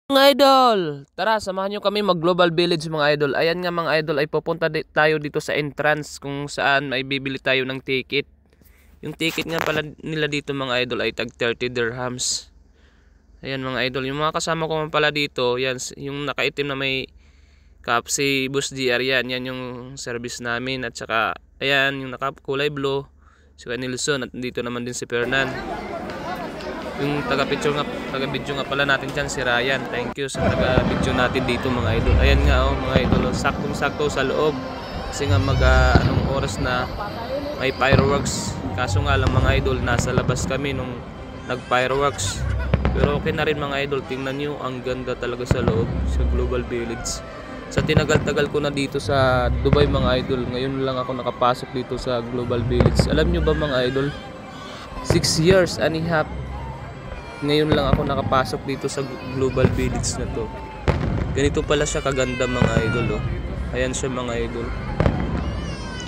Mga idol, tara samahan nyo kami mag Global Village mga idol. Ayan nga mga idol ay pupunta tayo dito sa entrance kung saan may bibili tayo ng ticket. Yung ticket nga pala nila dito mga idol ay tag 30 dirhams. Ayan mga idol, yung mga kasama ko pala dito, yan yung nakaitim na may cap si Boss GR yan yung service namin. At saka ayan yung nakakulay blue si Nilson, at dito naman din si Fernan. Yung taga-video nga pala natin dyan, si Ryan. Thank you sa taga-video natin dito mga idol. Ayan nga mga idol, saktong-sakto sa loob. Kasi nga anong oras na may fireworks. Kaso nga lang mga idol, nasa labas kami nung nag-fireworks. Pero okay na rin mga idol, tingnan nyo, ang ganda talaga sa loob, sa Global Village. Sa tinagal-tagal ko na dito sa Dubai mga idol, ngayon lang ako nakapasok dito sa Global Village. Alam nyo ba mga idol, 6 years and a half ngayon lang ako nakapasok dito sa Global Village na to. Ganito pala siya kaganda mga idol. Ayan siya mga idol.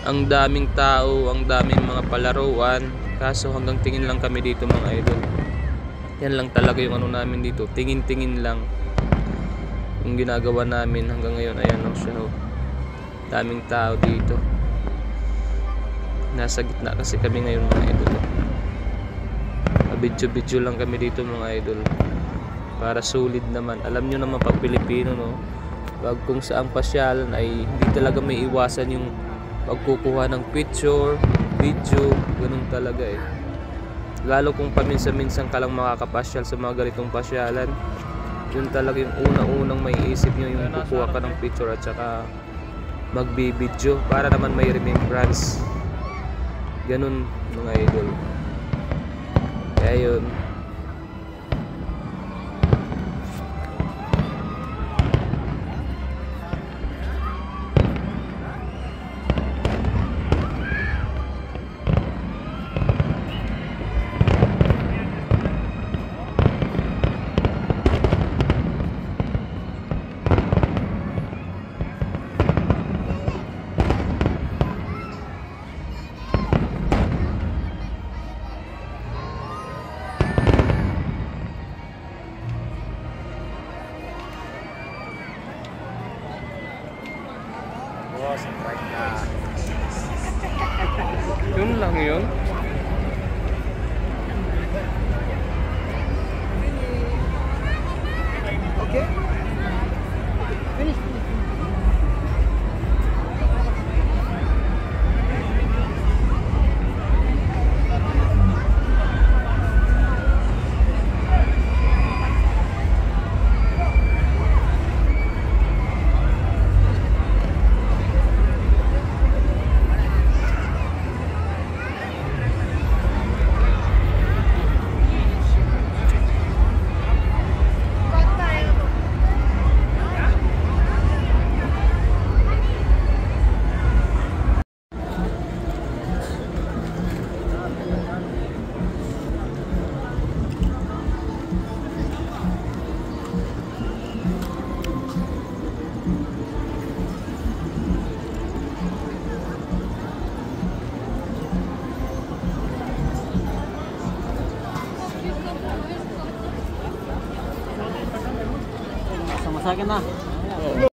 Ang daming tao, ang daming mga palaruan. Kaso hanggang tingin lang kami dito mga idol. Yan lang talaga yung ano namin dito. Tingin-tingin lang yung ginagawa namin hanggang ngayon. Ayan siya. Daming tao dito. Nasa gitna kasi kami ngayon mga idol. Video lang kami dito mga idol para sulit naman. Alam nyo naman pag Pilipino pag kung saang pasyalan ay hindi talaga may iwasan yung pagkukuha ng picture, video, ganun talaga lalo kung paminsan-minsan ka lang makakapasyal sa mga ganitong pasyalan. Yun talaga yung unang may isip nyo, yung kukuha ka ng picture at saka magbibideo para naman may remembrance. Ganun mga idol. Kaya yun. Yun lang yun. Okay. Finish. Sama sa akin na.